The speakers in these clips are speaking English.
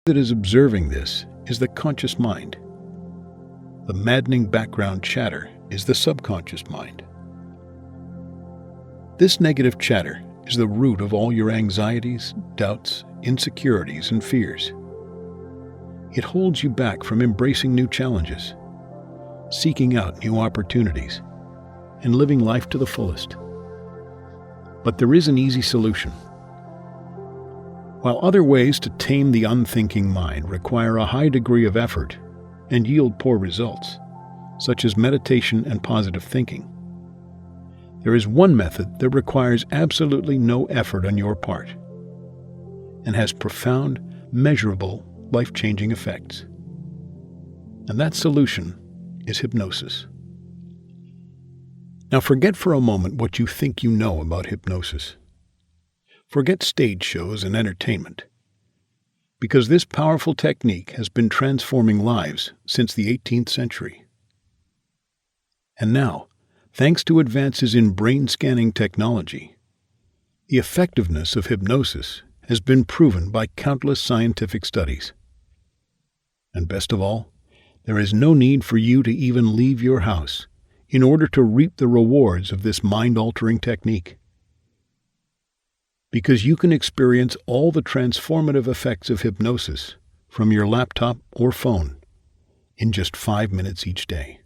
that is observing this is the conscious mind. The maddening background chatter is the subconscious mind. This negative chatter is the root of all your anxieties, doubts, insecurities, and fears. It holds you back from embracing new challenges, seeking out new opportunities, and living life to the fullest. But there is an easy solution. While other ways to tame the unthinking mind require a high degree of effort and yield poor results, such as meditation and positive thinking, there is one method that requires absolutely no effort on your part and has profound, measurable, life-changing effects. And that solution is hypnosis. Now forget for a moment what you think you know about hypnosis. Forget stage shows and entertainment, because this powerful technique has been transforming lives since the 18th century. And now, thanks to advances in brain scanning technology, the effectiveness of hypnosis has been proven by countless scientific studies. And best of all, there is no need for you to even leave your house in order to reap the rewards of this mind-altering technique. Because you can experience all the transformative effects of hypnosis from your laptop or phone in just 5 minutes each day.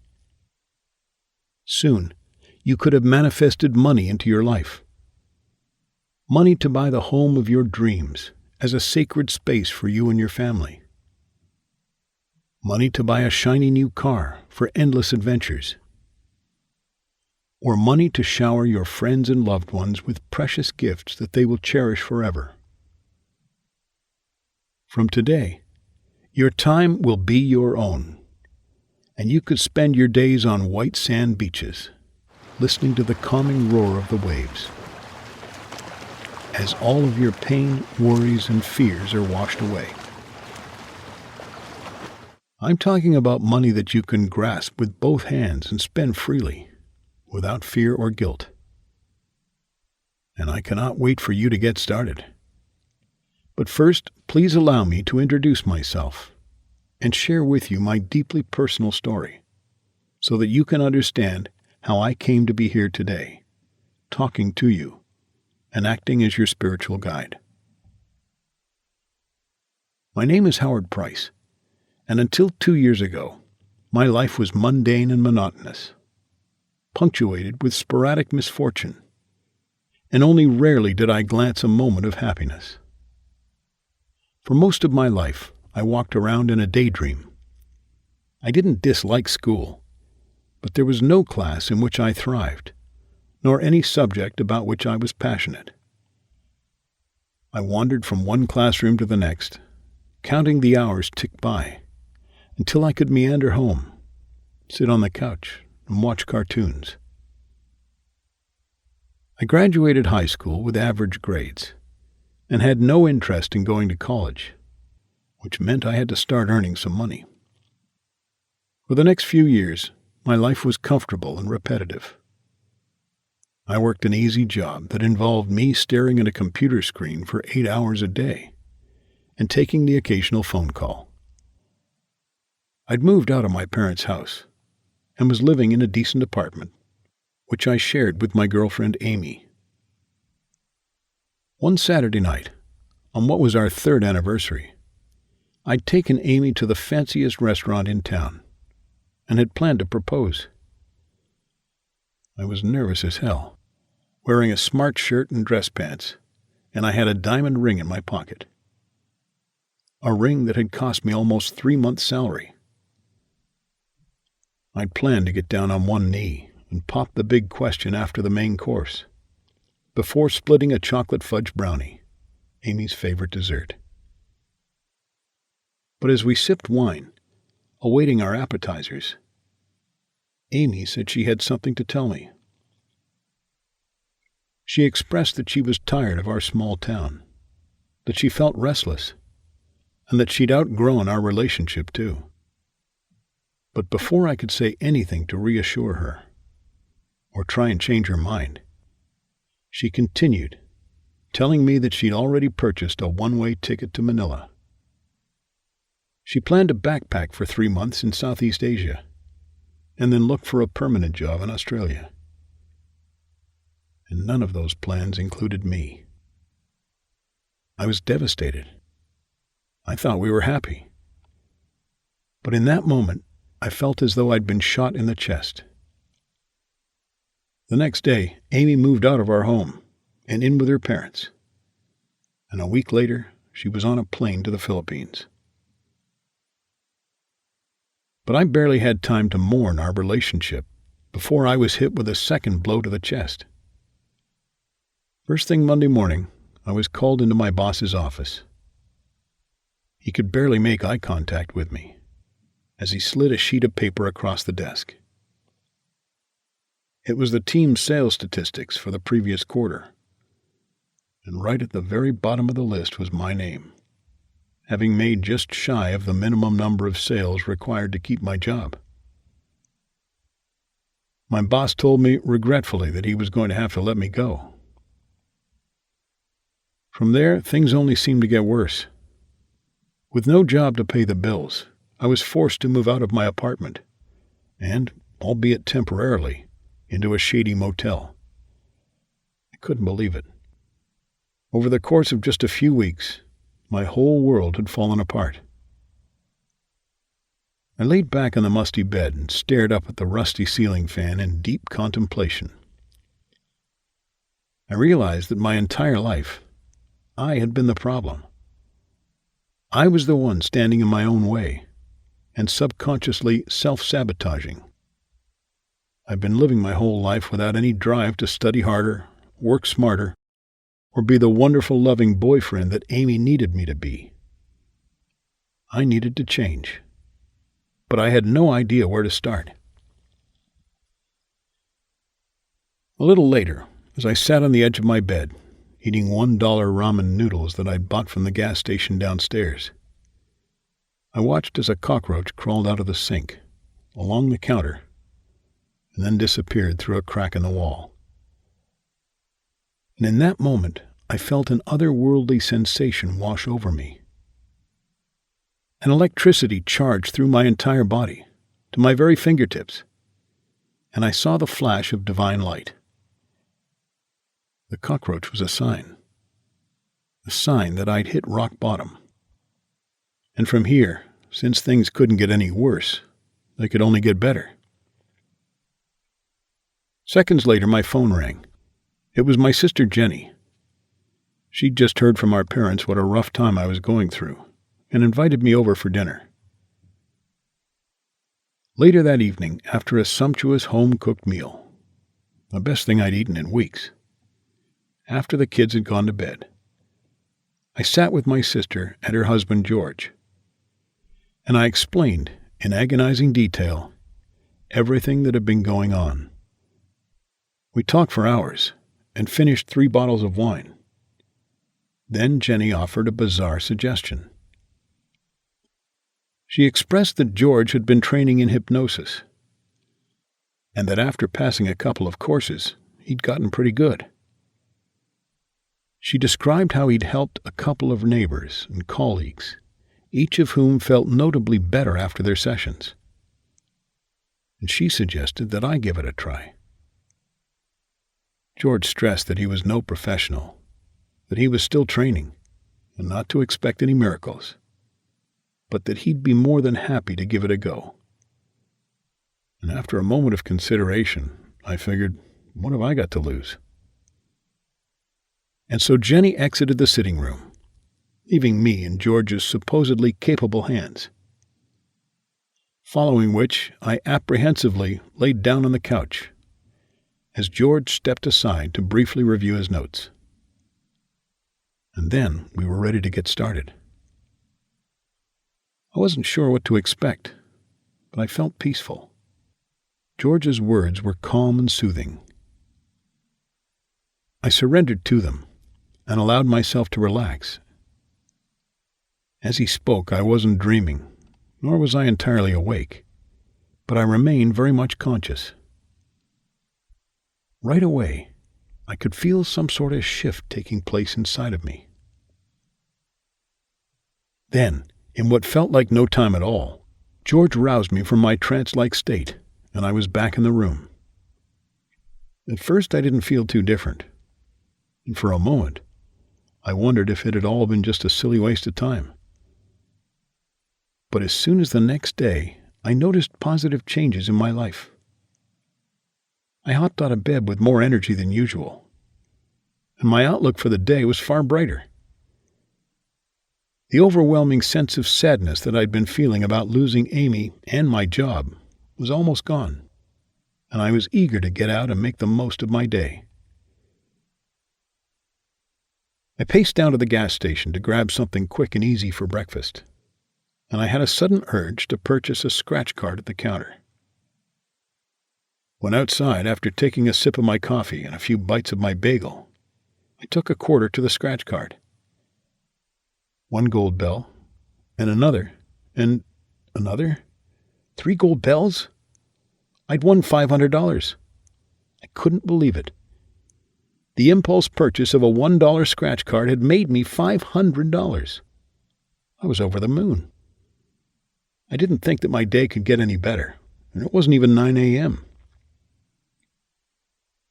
Soon, you could have manifested money into your life. Money to buy the home of your dreams as a sacred space for you and your family. Money to buy a shiny new car for endless adventures. Or money to shower your friends and loved ones with precious gifts that they will cherish forever. From today, your time will be your own, and you could spend your days on white sand beaches, listening to the calming roar of the waves, as all of your pain, worries, and fears are washed away. I'm talking about money that you can grasp with both hands and spend freely, without fear or guilt. And I cannot wait for you to get started. But first, please allow me to introduce myself and share with you my deeply personal story, so that you can understand how I came to be here today, talking to you and acting as your spiritual guide. My name is Howard Price, and until 2 years ago, my life was mundane and monotonous, punctuated with sporadic misfortune, and only rarely did I glance a moment of happiness. For most of my life, I walked around in a daydream. I didn't dislike school, but there was no class in which I thrived, nor any subject about which I was passionate. I wandered from one classroom to the next, counting the hours tick by, until I could meander home, sit on the couch, and watch cartoons. I graduated high school with average grades and had no interest in going to college, which meant I had to start earning some money. For the next few years, my life was comfortable and repetitive. I worked an easy job that involved me staring at a computer screen for 8 hours a day and taking the occasional phone call. I'd moved out of my parents' house and was living in a decent apartment, which I shared with my girlfriend Amy. One Saturday night, on what was our 3rd anniversary, I'd taken Amy to the fanciest restaurant in town and had planned to propose. I was nervous as hell, wearing a smart shirt and dress pants, and I had a diamond ring in my pocket. A ring that had cost me almost 3 months' salary. I'd planned to get down on one knee and pop the big question after the main course, before splitting a chocolate fudge brownie, Amy's favorite dessert. But as we sipped wine, awaiting our appetizers, Amy said she had something to tell me. She expressed that she was tired of our small town, that she felt restless, and that she'd outgrown our relationship too. But before I could say anything to reassure her, or try and change her mind, she continued, telling me that she'd already purchased a one-way ticket to Manila. She planned to backpack for 3 months in Southeast Asia, and then look for a permanent job in Australia. And none of those plans included me. I was devastated. I thought we were happy. But in that moment, I felt as though I'd been shot in the chest. The next day, Amy moved out of our home and in with her parents. And a week later, she was on a plane to the Philippines. But I barely had time to mourn our relationship before I was hit with a second blow to the chest. First thing Monday morning, I was called into my boss's office. He could barely make eye contact with me as he slid a sheet of paper across the desk. It was the team's sales statistics for the previous quarter, and right at the very bottom of the list was my name, having made just shy of the minimum number of sales required to keep my job. My boss told me regretfully that he was going to have to let me go. From there, things only seemed to get worse. With no job to pay the bills, I was forced to move out of my apartment and, albeit temporarily, into a shady motel. I couldn't believe it. Over the course of just a few weeks, my whole world had fallen apart. I laid back on the musty bed and stared up at the rusty ceiling fan in deep contemplation. I realized that my entire life, I had been the problem. I was the one standing in my own way and subconsciously self-sabotaging. I've been living my whole life without any drive to study harder, work smarter, or be the wonderful, loving boyfriend that Amy needed me to be. I needed to change, but I had no idea where to start. A little later, as I sat on the edge of my bed, eating $1 ramen noodles that I'd bought from the gas station downstairs, I watched as a cockroach crawled out of the sink, along the counter, and then disappeared through a crack in the wall. And in that moment, I felt an otherworldly sensation wash over me. An electricity charged through my entire body, to my very fingertips, and I saw the flash of divine light. The cockroach was a sign that I'd hit rock bottom. And from here, since things couldn't get any worse, they could only get better. Seconds later, my phone rang. It was my sister Jenny. She'd just heard from our parents what a rough time I was going through and invited me over for dinner. Later that evening, after a sumptuous home-cooked meal, the best thing I'd eaten in weeks, after the kids had gone to bed, I sat with my sister and her husband George, and I explained, in agonizing detail, everything that had been going on. We talked for hours and finished 3 bottles of wine. Then Jenny offered a bizarre suggestion. She expressed that George had been training in hypnosis, and that after passing a couple of courses, he'd gotten pretty good. She described how he'd helped a couple of neighbors and colleagues, each of whom felt notably better after their sessions. And she suggested that I give it a try. George stressed that he was no professional, that he was still training, and not to expect any miracles, but that he'd be more than happy to give it a go. And after a moment of consideration, I figured, what have I got to lose? And so Jenny exited the sitting room, leaving me in George's supposedly capable hands. Following which, I apprehensively laid down on the couch, as George stepped aside to briefly review his notes. And then we were ready to get started. I wasn't sure what to expect, but I felt peaceful. George's words were calm and soothing. I surrendered to them and allowed myself to relax. As he spoke, I wasn't dreaming, nor was I entirely awake, but I remained very much conscious. Right away, I could feel some sort of shift taking place inside of me. Then, In what felt like no time at all, George roused me from my trance-like state, and I was back in the room. At first I didn't feel too different, and for a moment I wondered if it had all been just a silly waste of time. But as soon as the next day, I noticed positive changes in my life. I hopped out of bed with more energy than usual, and my outlook for the day was far brighter. The overwhelming sense of sadness that I'd been feeling about losing Amy and my job was almost gone, and I was eager to get out and make the most of my day. I paced down to the gas station to grab something quick and easy for breakfast, and I had a sudden urge to purchase a scratch card at the counter. When outside, after taking a sip of my coffee and a few bites of my bagel, I took a quarter to the scratch card. 1 gold bell, and another, and another. 3 gold bells? I'd won $500. I couldn't believe it. The impulse purchase of a $1 scratch card had made me $500. I was over the moon. I didn't think that my day could get any better, and it wasn't even 9 a.m.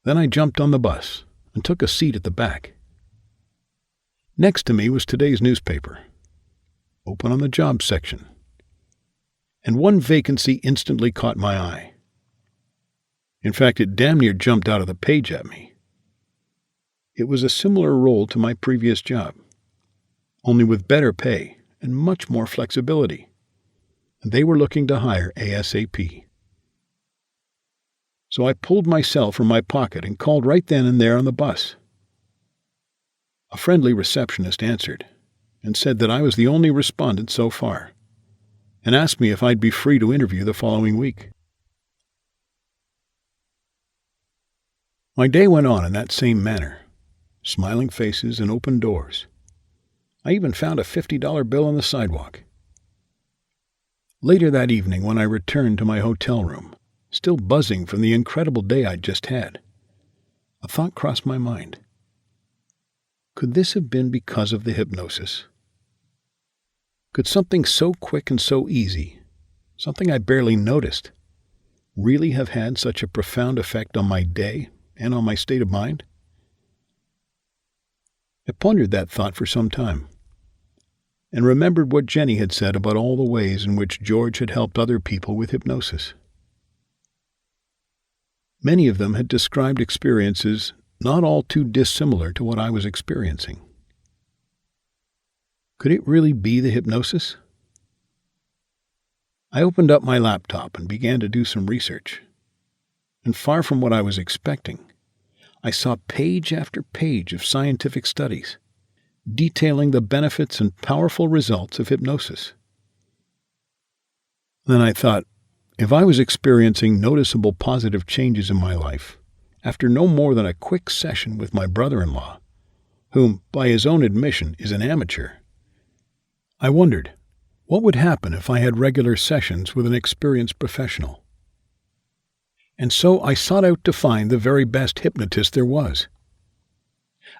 Then I jumped on the bus and took a seat at the back. Next to me was today's newspaper, open on the jobs section, and one vacancy instantly caught my eye. In fact, it damn near jumped out of the page at me. It was a similar role to my previous job, only with better pay and much more flexibility, and they were looking to hire ASAP. So I pulled my cell from my pocket and called right then and there on the bus. A friendly receptionist answered and said that I was the only respondent so far, and asked me if I'd be free to interview the following week. My day went on in that same manner, smiling faces and open doors. I even found a $50 bill on the sidewalk. Later that evening, when I returned to my hotel room, still buzzing from the incredible day I'd just had, a thought crossed my mind. Could this have been because of the hypnosis? Could something so quick and so easy, something I barely noticed, really have had such a profound effect on my day and on my state of mind? I pondered that thought for some time, and remembered what Jenny had said about all the ways in which George had helped other people with hypnosis. Many of them had described experiences not all too dissimilar to what I was experiencing. Could it really be the hypnosis? I opened up my laptop and began to do some research. And far from what I was expecting, I saw page after page of scientific studies detailing the benefits and powerful results of hypnosis. Then I thought, if I was experiencing noticeable positive changes in my life after no more than a quick session with my brother-in-law, whom, by his own admission, is an amateur, I wondered, what would happen if I had regular sessions with an experienced professional? And so I sought out to find the very best hypnotist there was.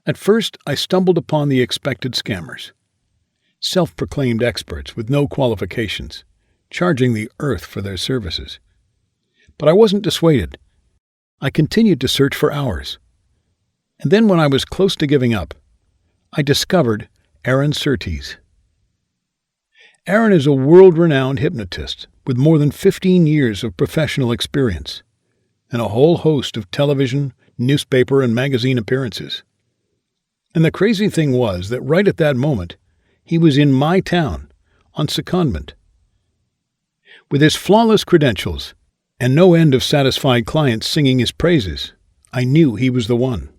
At first, I stumbled upon the expected scammers, self-proclaimed experts with no qualifications, charging the earth for their services. But I wasn't dissuaded. I continued to search for hours. And then when I was close to giving up, I discovered Aaron Surtees. Aaron is a world-renowned hypnotist with more than 15 years of professional experience and a whole host of television, newspaper, and magazine appearances. And the crazy thing was that right at that moment, he was in my town, on secondment. With his flawless credentials and no end of satisfied clients singing his praises, I knew he was the one.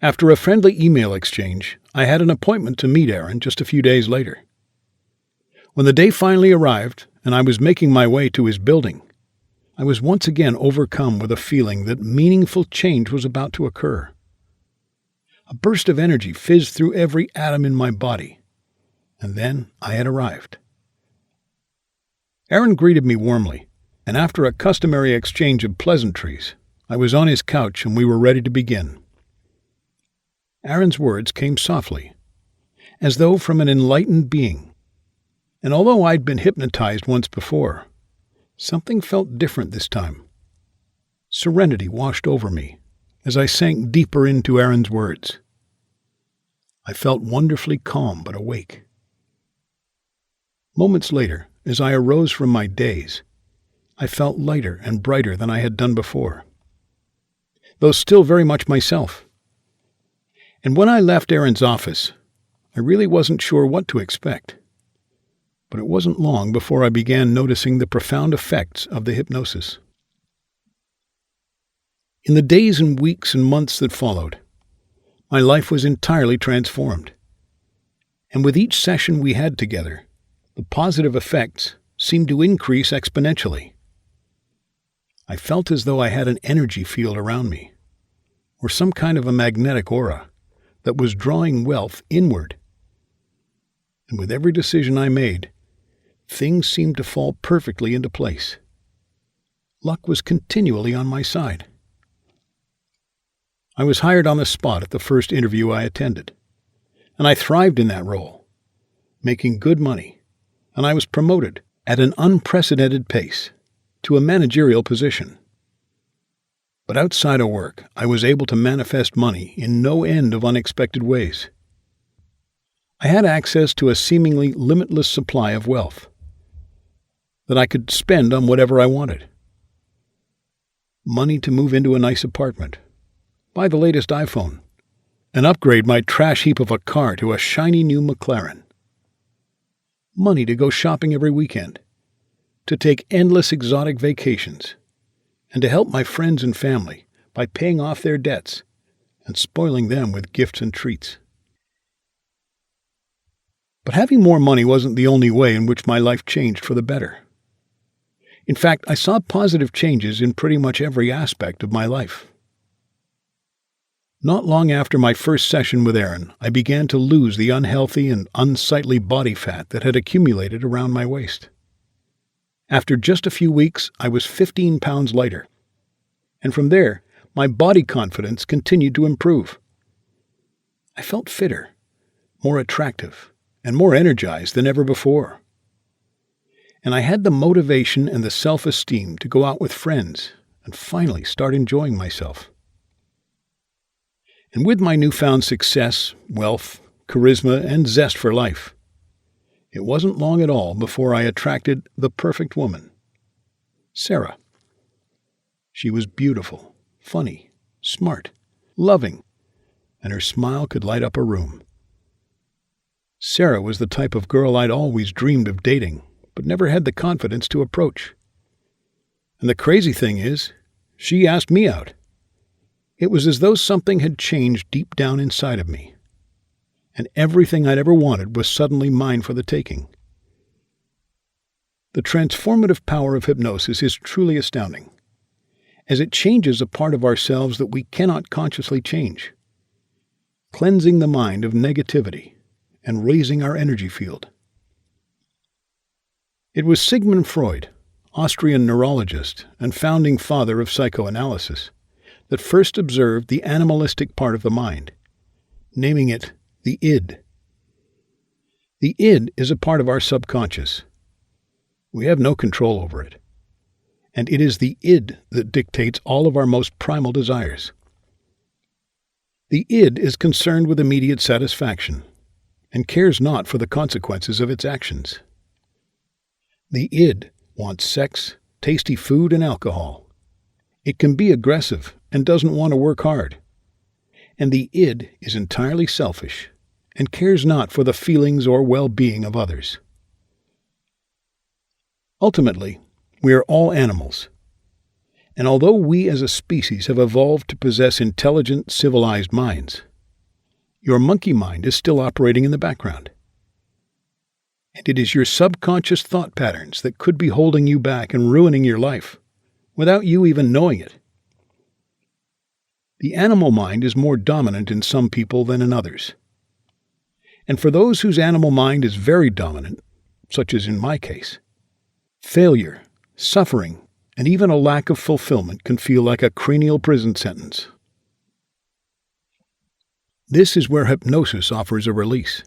After a friendly email exchange, I had an appointment to meet Aaron just a few days later. When the day finally arrived and I was making my way to his building, I was once again overcome with a feeling that meaningful change was about to occur. A burst of energy fizzed through every atom in my body, and then I had arrived. Aaron greeted me warmly, and after a customary exchange of pleasantries, I was on his couch and we were ready to begin. Aaron's words came softly, as though from an enlightened being, And although I'd been hypnotized once before, something felt different this time. Serenity washed over me as I sank deeper into Erin's words. I felt wonderfully calm but awake. Moments later, as I arose from my daze, I felt lighter and brighter than I had done before, though still very much myself. And when I left Erin's office, I really wasn't sure what to expect. But it wasn't long before I began noticing the profound effects of the hypnosis. In the days and weeks and months that followed, my life was entirely transformed. And with each session we had together, the positive effects seemed to increase exponentially. I felt as though I had an energy field around me, or some kind of a magnetic aura that was drawing wealth inward. And with every decision I made, things seemed to fall perfectly into place. Luck was continually on my side. I was hired on the spot at the first interview I attended, and I thrived in that role, making good money, and I was promoted at an unprecedented pace to a managerial position. But outside of work, I was able to manifest money in no end of unexpected ways. I had access to a seemingly limitless supply of wealth that I could spend on whatever I wanted. Money to move into a nice apartment, buy the latest iPhone, and upgrade my trash heap of a car to a shiny new McLaren. Money to go shopping every weekend, to take endless exotic vacations, and to help my friends and family by paying off their debts and spoiling them with gifts and treats. But having more money wasn't the only way in which my life changed for the better. In fact, I saw positive changes in pretty much every aspect of my life. Not long after my first session with Erin, I began to lose the unhealthy and unsightly body fat that had accumulated around my waist. After just a few weeks, I was 15 pounds lighter. And from there, my body confidence continued to improve. I felt fitter, more attractive, and more energized than ever before. And I had the motivation and the self-esteem to go out with friends and finally start enjoying myself. And with my newfound success, wealth, charisma, and zest for life, it wasn't long at all before I attracted the perfect woman, Sarah. She was beautiful, funny, smart, loving, and her smile could light up a room. Sarah was the type of girl I'd always dreamed of dating, but never had the confidence to approach. And the crazy thing is, she asked me out. It was as though something had changed deep down inside of me, and everything I'd ever wanted was suddenly mine for the taking. The transformative power of hypnosis is truly astounding, as it changes a part of ourselves that we cannot consciously change, cleansing the mind of negativity and raising our energy field. It was Sigmund Freud, Austrian neurologist and founding father of psychoanalysis, that first observed the animalistic part of the mind, naming it the id. The id is a part of our subconscious. We have no control over it, and it is the id that dictates all of our most primal desires. The id is concerned with immediate satisfaction and cares not for the consequences of its actions. The id wants sex, tasty food, and alcohol. It can be aggressive and doesn't want to work hard. And the id is entirely selfish and cares not for the feelings or well-being of others. Ultimately, we are all animals. And although we as a species have evolved to possess intelligent, civilized minds, your monkey mind is still operating in the background. And it is your subconscious thought patterns that could be holding you back and ruining your life, without you even knowing it. The animal mind is more dominant in some people than in others. And for those whose animal mind is very dominant, such as in my case, failure, suffering, and even a lack of fulfillment can feel like a cranial prison sentence. This is where hypnosis offers a release.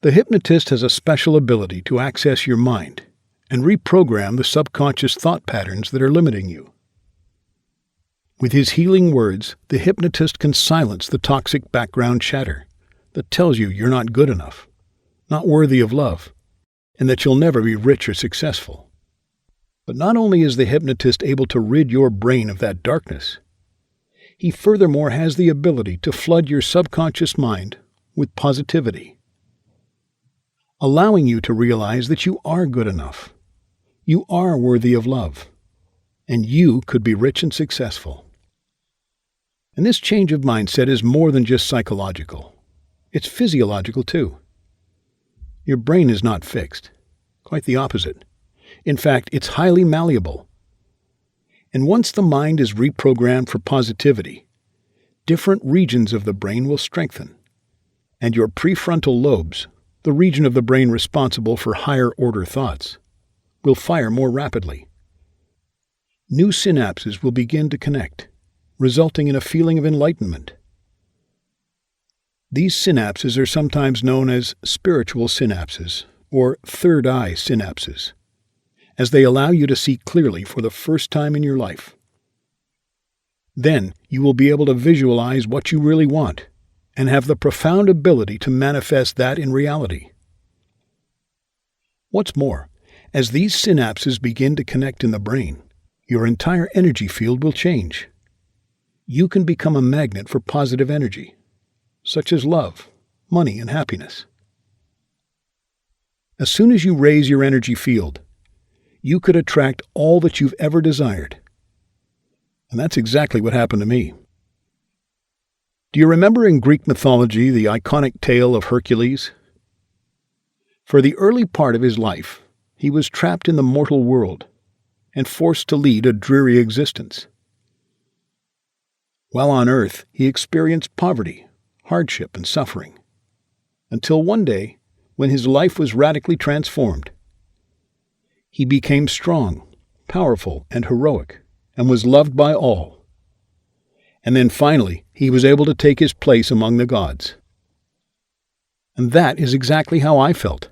The hypnotist has a special ability to access your mind and reprogram the subconscious thought patterns that are limiting you. With his healing words, the hypnotist can silence the toxic background chatter that tells you you're not good enough, not worthy of love, and that you'll never be rich or successful. But not only is the hypnotist able to rid your brain of that darkness, he furthermore has the ability to flood your subconscious mind with positivity, allowing you to realize that you are good enough, you are worthy of love, and you could be rich and successful. And this change of mindset is more than just psychological. It's physiological too. Your brain is not fixed. Quite the opposite. In fact, it's highly malleable. And once the mind is reprogrammed for positivity, different regions of the brain will strengthen, and your prefrontal lobes, the region of the brain responsible for higher-order thoughts, will fire more rapidly. New synapses will begin to connect, resulting in a feeling of enlightenment. These synapses are sometimes known as spiritual synapses or third eye synapses, as they allow you to see clearly for the first time in your life. Then you will be able to visualize what you really want and have the profound ability to manifest that in reality. What's more, as these synapses begin to connect in the brain, your entire energy field will change. You can become a magnet for positive energy, such as love, money, and happiness. As soon as you raise your energy field, you could attract all that you've ever desired. And that's exactly what happened to me. Do you remember in Greek mythology the iconic tale of Hercules? For the early part of his life, he was trapped in the mortal world and forced to lead a dreary existence. While on earth, he experienced poverty, hardship, and suffering, until one day, when his life was radically transformed. He became strong, powerful, and heroic, and was loved by all. And then finally, he was able to take his place among the gods. And that is exactly how I felt.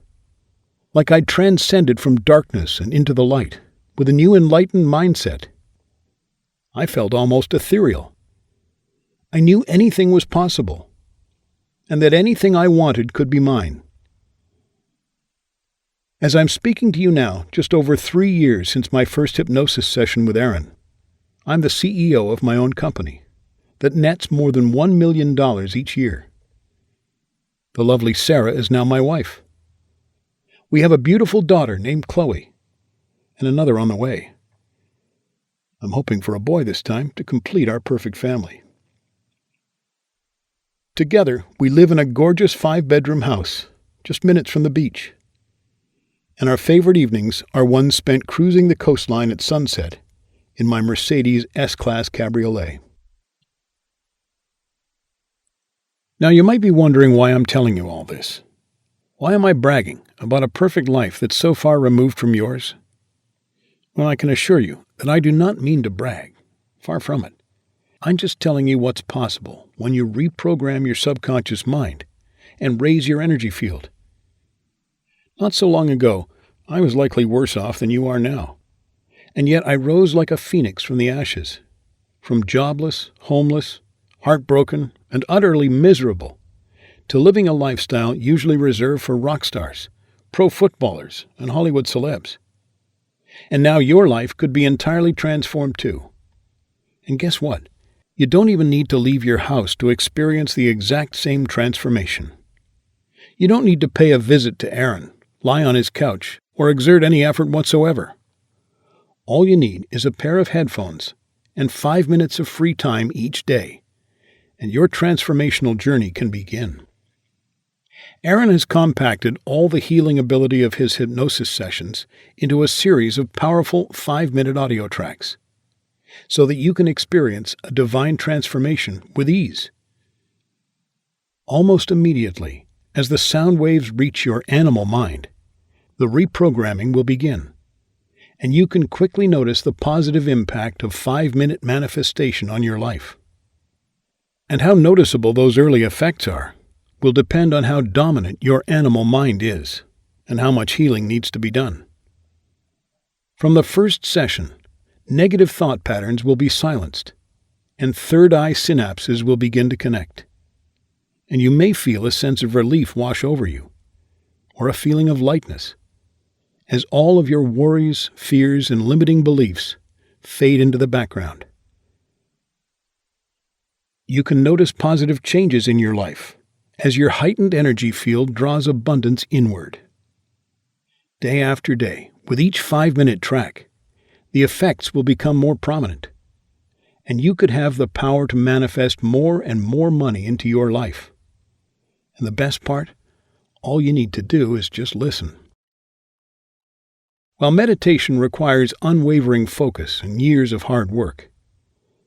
Like I'd transcended from darkness and into the light, with a new enlightened mindset. I felt almost ethereal. I knew anything was possible, and that anything I wanted could be mine. As I'm speaking to you now, just over 3 years since my first hypnosis session with Aaron, I'm the CEO of my own company that nets more than $1 million each year. The lovely Sarah is now my wife. We have a beautiful daughter named Chloe, and another on the way. I'm hoping for a boy this time to complete our perfect family. Together, we live in a gorgeous 5-bedroom house, just minutes from the beach. And our favorite evenings are ones spent cruising the coastline at sunset in my Mercedes S-Class Cabriolet. Now you might be wondering why I'm telling you all this. Why am I bragging about a perfect life that's so far removed from yours? Well, I can assure you that I do not mean to brag. Far from it. I'm just telling you what's possible when you reprogram your subconscious mind and raise your energy field. Not so long ago, I was likely worse off than you are now. And yet I rose like a phoenix from the ashes, from jobless, homeless, heartbroken, and utterly miserable, to living a lifestyle usually reserved for rock stars, pro footballers, and Hollywood celebs. And now your life could be entirely transformed too. And guess what? You don't even need to leave your house to experience the exact same transformation. You don't need to pay a visit to Aaron, lie on his couch, or exert any effort whatsoever. All you need is a pair of headphones and 5 minutes of free time each day, and your transformational journey can begin. Aaron has compacted all the healing ability of his hypnosis sessions into a series of powerful 5-minute audio tracks, so that you can experience a divine transformation with ease. Almost immediately, as the sound waves reach your animal mind, the reprogramming will begin, and you can quickly notice the positive impact of 5-minute manifestation on your life. And how noticeable those early effects are, will depend on how dominant your animal mind is and how much healing needs to be done. From the first session, negative thought patterns will be silenced, and third eye synapses will begin to connect. And you may feel a sense of relief wash over you, or a feeling of lightness, as all of your worries, fears, and limiting beliefs fade into the background. You can notice positive changes in your life as your heightened energy field draws abundance inward. Day after day, with each 5-minute track, the effects will become more prominent, and you could have the power to manifest more and more money into your life. And the best part, all you need to do is just listen. While meditation requires unwavering focus and years of hard work,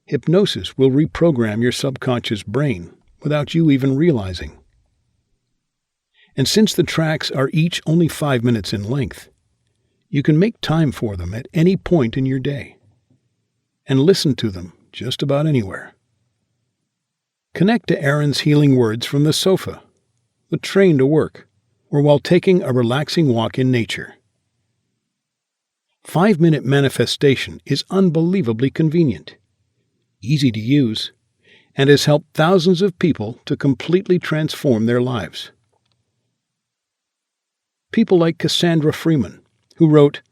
hypnosis will reprogram your subconscious brain without you even realizing. And since the tracks are each only 5 minutes in length, you can make time for them at any point in your day and listen to them just about anywhere. Connect to Aaron's healing words from the sofa, the train to work, or while taking a relaxing walk in nature. 5-minute manifestation is unbelievably convenient, easy to use, and has helped thousands of people to completely transform their lives. People like Cassandra Freeman, who wrote,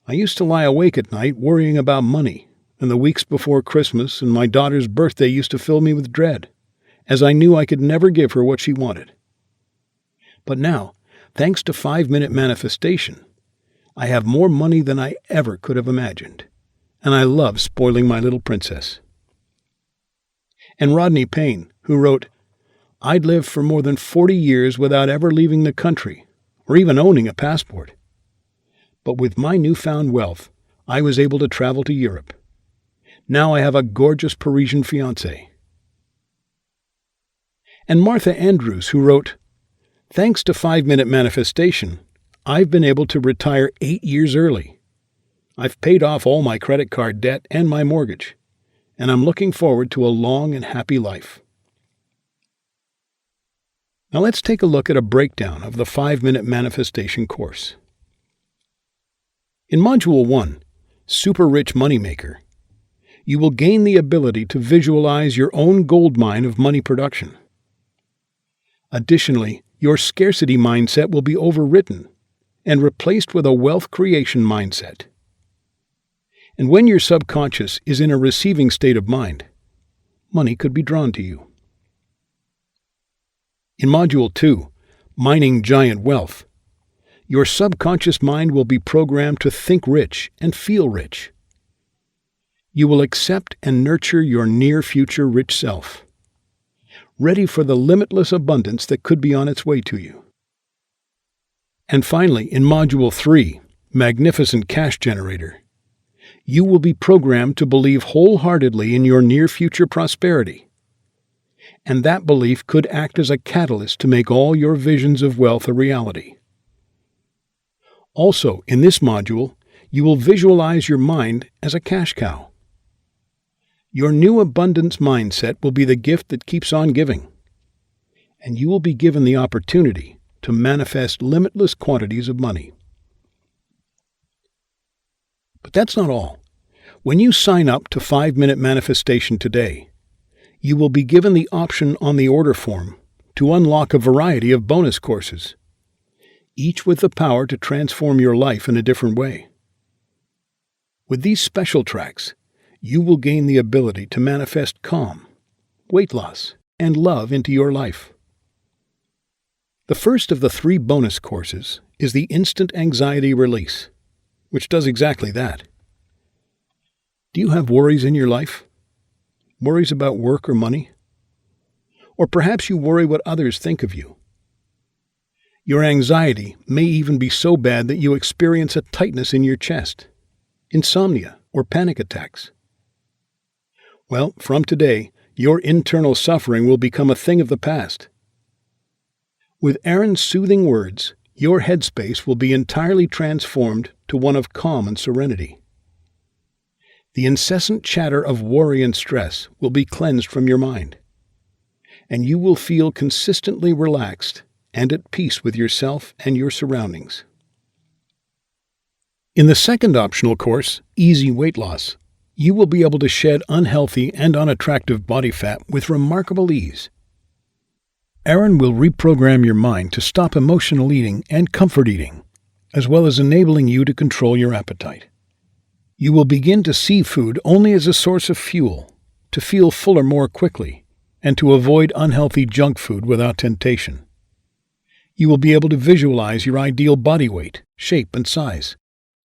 "I used to lie awake at night worrying about money, and the weeks before Christmas and my daughter's birthday used to fill me with dread, as I knew I could never give her what she wanted. But now, thanks to 5-minute manifestation, I have more money than I ever could have imagined, and I love spoiling my little princess." And Rodney Payne, who wrote, "I'd lived for more than 40 years without ever leaving the country, or even owning a passport. But with my newfound wealth, I was able to travel to Europe. Now I have a gorgeous Parisian fiancée." And Martha Andrews, who wrote, "Thanks to 5-minute manifestation, I've been able to retire 8 years early. I've paid off all my credit card debt and my mortgage, and I'm looking forward to a long and happy life." Now let's take a look at a breakdown of the 5-minute manifestation course. In Module 1, Super Rich Moneymaker, you will gain the ability to visualize your own gold mine of money production. Additionally, your scarcity mindset will be overwritten and replaced with a wealth creation mindset. And when your subconscious is in a receiving state of mind, money could be drawn to you. In Module 2, Mining Giant Wealth, your subconscious mind will be programmed to think rich and feel rich. You will accept and nurture your near-future rich self, ready for the limitless abundance that could be on its way to you. And finally, in Module 3, Magnificent Cash Generator, you will be programmed to believe wholeheartedly in your near-future prosperity. And that belief could act as a catalyst to make all your visions of wealth a reality. Also, in this module, you will visualize your mind as a cash cow. Your new abundance mindset will be the gift that keeps on giving, and you will be given the opportunity to manifest limitless quantities of money. But that's not all. When you sign up to 5-minute manifestation today, you will be given the option on the order form to unlock a variety of bonus courses, each with the power to transform your life in a different way. With these special tracks, you will gain the ability to manifest calm, weight loss, and love into your life. The first of the 3 bonus courses is the Instant Anxiety Release, which does exactly that. Do you have worries in your life? Worries about work or money? Or perhaps you worry what others think of you. Your anxiety may even be so bad that you experience a tightness in your chest, insomnia, or panic attacks. Well, from today, your internal suffering will become a thing of the past. With Aaron's soothing words, your headspace will be entirely transformed to one of calm and serenity. The incessant chatter of worry and stress will be cleansed from your mind, and you will feel consistently relaxed and at peace with yourself and your surroundings. In the second optional course, Easy Weight Loss, you will be able to shed unhealthy and unattractive body fat with remarkable ease. Erin will reprogram your mind to stop emotional eating and comfort eating, as well as enabling you to control your appetite. You will begin to see food only as a source of fuel, to feel fuller more quickly, and to avoid unhealthy junk food without temptation. You will be able to visualize your ideal body weight, shape, and size,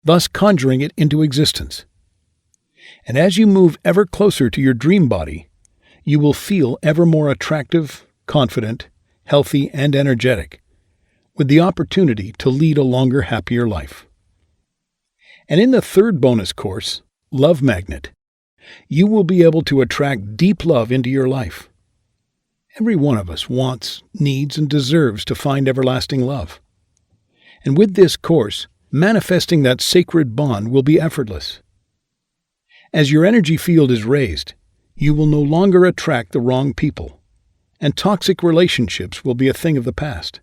thus conjuring it into existence. And as you move ever closer to your dream body, you will feel ever more attractive, confident, healthy, and energetic, with the opportunity to lead a longer, happier life. And in the third bonus course, Love Magnet, you will be able to attract deep love into your life. Every one of us wants, needs, and deserves to find everlasting love. And with this course, manifesting that sacred bond will be effortless. As your energy field is raised, you will no longer attract the wrong people, and toxic relationships will be a thing of the past.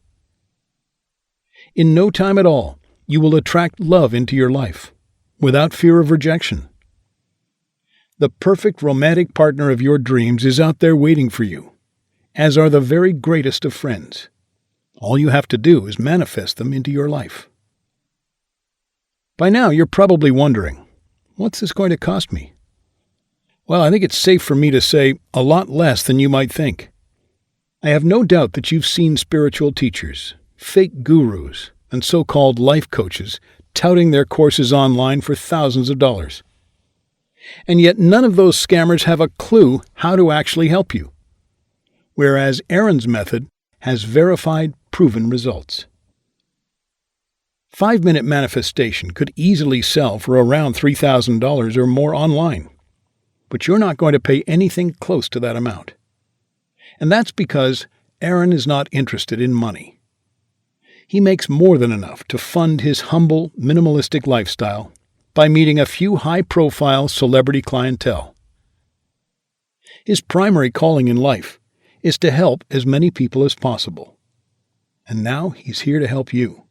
In no time at all, you will attract love into your life, without fear of rejection. The perfect romantic partner of your dreams is out there waiting for you, as are the very greatest of friends. All you have to do is manifest them into your life. By now, you're probably wondering, what's this going to cost me? Well, I think it's safe for me to say a lot less than you might think. I have no doubt that you've seen spiritual teachers, fake gurus, and so-called life coaches touting their courses online for thousands of dollars. And yet none of those scammers have a clue how to actually help you. Whereas Erin's method has verified, proven results. 5-Minute Manifestation could easily sell for around $3,000 or more online, but you're not going to pay anything close to that amount. And that's because Erin is not interested in money. He makes more than enough to fund his humble, minimalistic lifestyle by meeting a few high-profile celebrity clientele. His primary calling in life is to help as many people as possible. And now he's here to help you.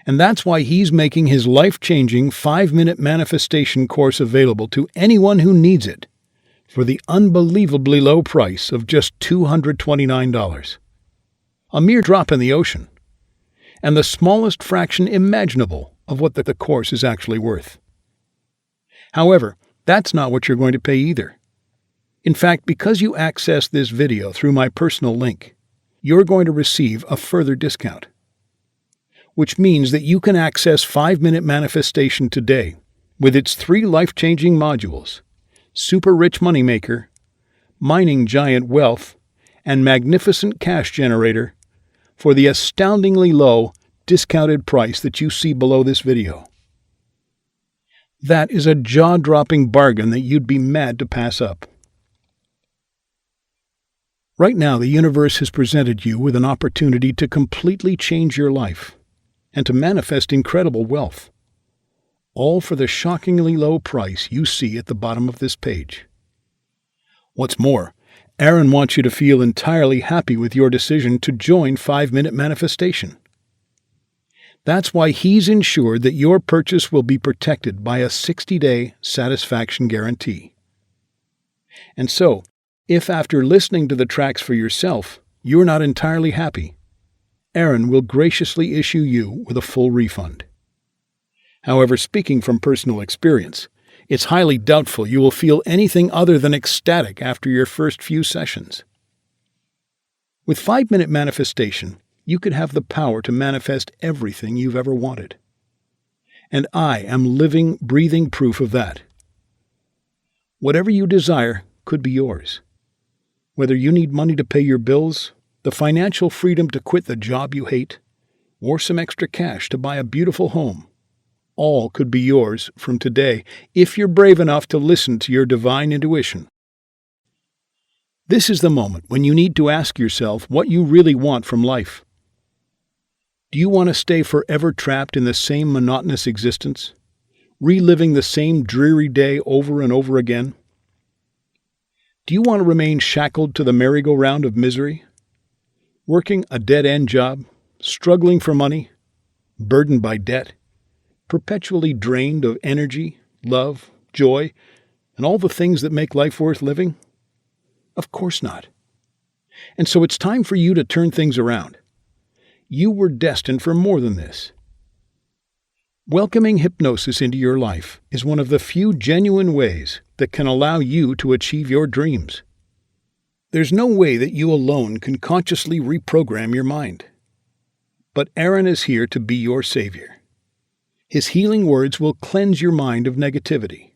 And that's why he's making his life-changing 5-Minute Manifestation course available to anyone who needs it for the unbelievably low price of just $229. A mere drop in the ocean, and the smallest fraction imaginable of what the course is actually worth. However, that's not what you're going to pay either. In fact, because you access this video through my personal link, you're going to receive a further discount, which means that you can access 5-Minute Manifestation today with its 3 life-changing modules: Super Rich Moneymaker, Mining Giant Wealth, and Magnificent Cash Generator, for the astoundingly low, discounted price that you see below this video. That is a jaw-dropping bargain that you'd be mad to pass up. Right now, the universe has presented you with an opportunity to completely change your life and to manifest incredible wealth, all for the shockingly low price you see at the bottom of this page. What's more, Erin wants you to feel entirely happy with your decision to join 5-Minute Manifestation. That's why he's ensured that your purchase will be protected by a 60-day satisfaction guarantee. And so, if after listening to the tracks for yourself, you're not entirely happy, Erin will graciously issue you with a full refund. However, speaking from personal experience, it's highly doubtful you will feel anything other than ecstatic after your first few sessions. With 5-Minute Manifestation, you could have the power to manifest everything you've ever wanted. And I am living, breathing proof of that. Whatever you desire could be yours. Whether you need money to pay your bills, the financial freedom to quit the job you hate, or some extra cash to buy a beautiful home, all could be yours from today if you're brave enough to listen to your divine intuition. This is the moment when you need to ask yourself what you really want from life. Do you want to stay forever trapped in the same monotonous existence, reliving the same dreary day over and over again? Do you want to remain shackled to the merry-go-round of misery? Working a dead-end job, struggling for money, burdened by debt, perpetually drained of energy, love, joy, and all the things that make life worth living? Of course not. And so it's time for you to turn things around. You were destined for more than this. Welcoming hypnosis into your life is one of the few genuine ways that can allow you to achieve your dreams. There's no way that you alone can consciously reprogram your mind. But Aaron is here to be your savior. His healing words will cleanse your mind of negativity,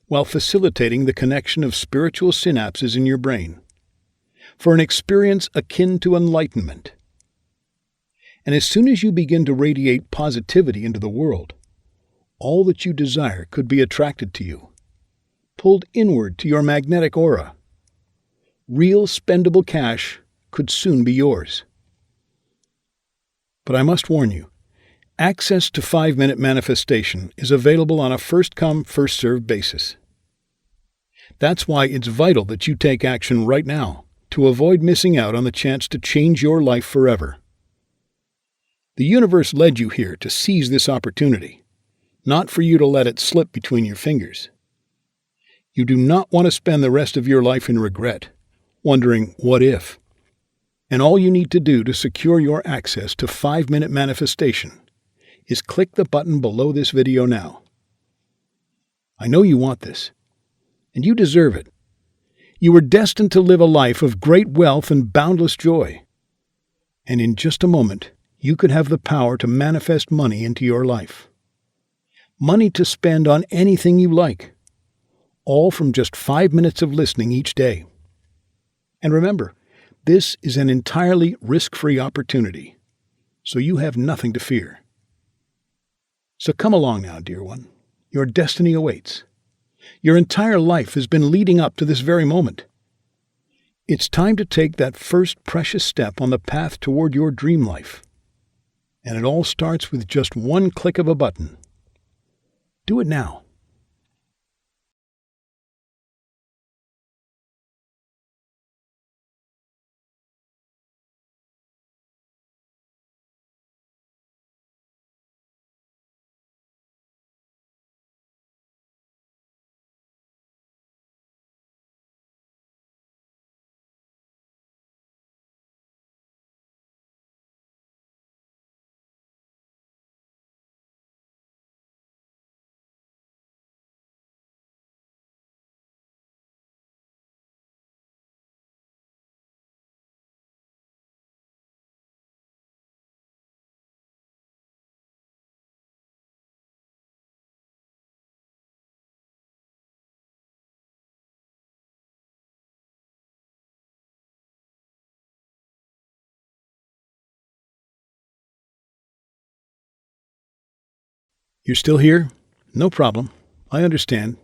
while facilitating the connection of spiritual synapses in your brain, for an experience akin to enlightenment. And as soon as you begin to radiate positivity into the world, all that you desire could be attracted to you, pulled inward to your magnetic aura. Real spendable cash could soon be yours. But I must warn you, access to 5-minute manifestation is available on a first-come, first-served basis. That's why it's vital that you take action right now to avoid missing out on the chance to change your life forever. The universe led you here to seize this opportunity, not for you to let it slip between your fingers. You do not want to spend the rest of your life in regret, wondering, what if? And all you need to do to secure your access to 5-minute manifestation is click the button below this video now. I know you want this, and you deserve it. You were destined to live a life of great wealth and boundless joy. And in just a moment, you could have the power to manifest money into your life. Money to spend on anything you like, all from just 5 minutes of listening each day. And remember, this is an entirely risk-free opportunity, so you have nothing to fear. So come along now, dear one. Your destiny awaits. Your entire life has been leading up to this very moment. It's time to take that first precious step on the path toward your dream life. And it all starts with just one click of a button. Do it now. You're still here? No problem. I understand.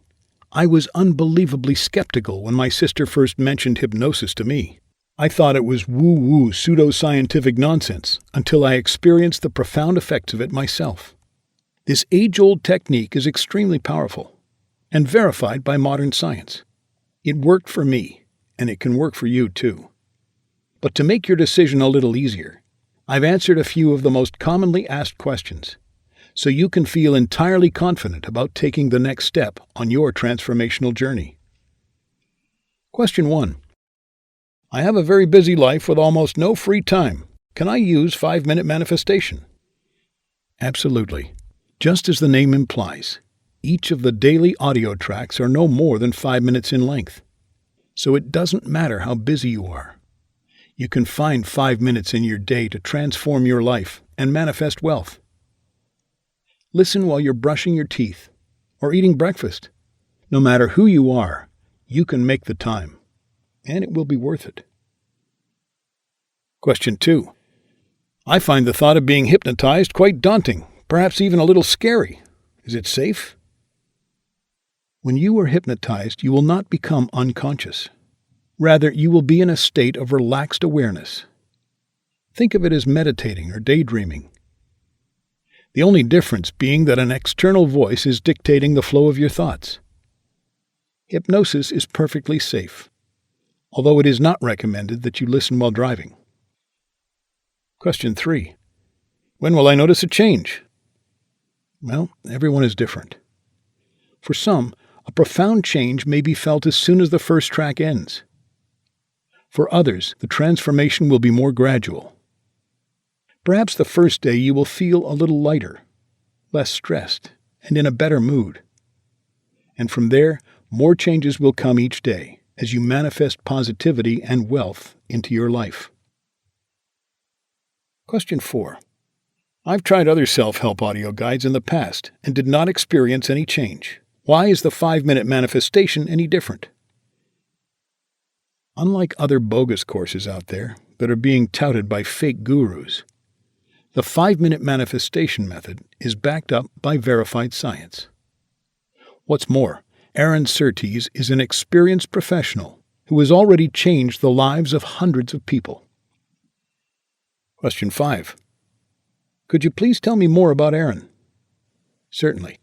I was unbelievably skeptical when my sister first mentioned hypnosis to me. I thought it was woo-woo pseudo-scientific nonsense until I experienced the profound effects of it myself. This age-old technique is extremely powerful and verified by modern science. It worked for me, and it can work for you too. But to make your decision a little easier, I've answered a few of the most commonly asked questions, so you can feel entirely confident about taking the next step on your transformational journey. Question 1. I have a very busy life with almost no free time. Can I use 5-minute manifestation? Absolutely. Just as the name implies, each of the daily audio tracks are no more than 5 minutes in length. So it doesn't matter how busy you are. You can find 5 minutes in your day to transform your life and manifest wealth. Listen while you're brushing your teeth or eating breakfast. No matter who you are, you can make the time, and it will be worth it. Question 2. I find the thought of being hypnotized quite daunting, perhaps even a little scary. Is it safe? When you are hypnotized, you will not become unconscious. Rather, you will be in a state of relaxed awareness. Think of it as meditating or daydreaming. The only difference being that an external voice is dictating the flow of your thoughts. Hypnosis is perfectly safe, although it is not recommended that you listen while driving. Question 3. When will I notice a change? Well, everyone is different. For some, a profound change may be felt as soon as the first track ends. For others, the transformation will be more gradual. Perhaps the first day you will feel a little lighter, less stressed, and in a better mood. And from there, more changes will come each day as you manifest positivity and wealth into your life. Question 4. I've tried other self-help audio guides in the past and did not experience any change. Why is the 5-minute manifestation any different? Unlike other bogus courses out there that are being touted by fake gurus, the 5-minute manifestation method is backed up by verified science. What's more, Aaron Surtees is an experienced professional who has already changed the lives of hundreds of people. Question 5. Could you please tell me more about Aaron? Certainly.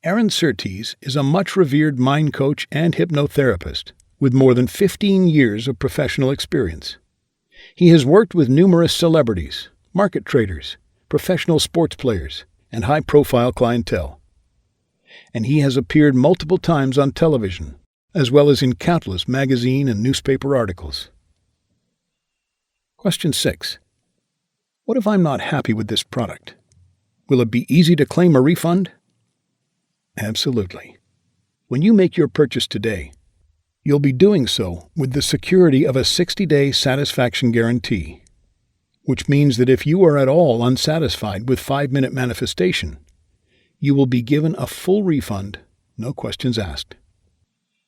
Aaron Surtees is a much-revered mind coach and hypnotherapist with more than 15 years of professional experience. He has worked with numerous celebrities, market traders, professional sports players, and high-profile clientele. And he has appeared multiple times on television, as well as in countless magazine and newspaper articles. Question 6. What if I'm not happy with this product? Will it be easy to claim a refund? Absolutely. When you make your purchase today, you'll be doing so with the security of a 60-day satisfaction guarantee, which means that if you are at all unsatisfied with 5-minute manifestation, you will be given a full refund, no questions asked.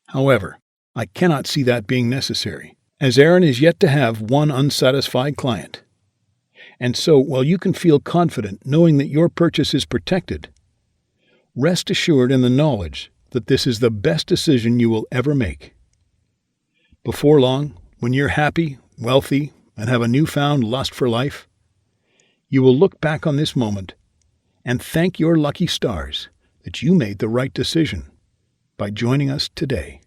However, I cannot see that being necessary, as Aaron is yet to have one unsatisfied client. And so, while you can feel confident knowing that your purchase is protected, rest assured in the knowledge that this is the best decision you will ever make. Before long, when you're happy, wealthy, and have a newfound lust for life, you will look back on this moment and thank your lucky stars that you made the right decision by joining us today.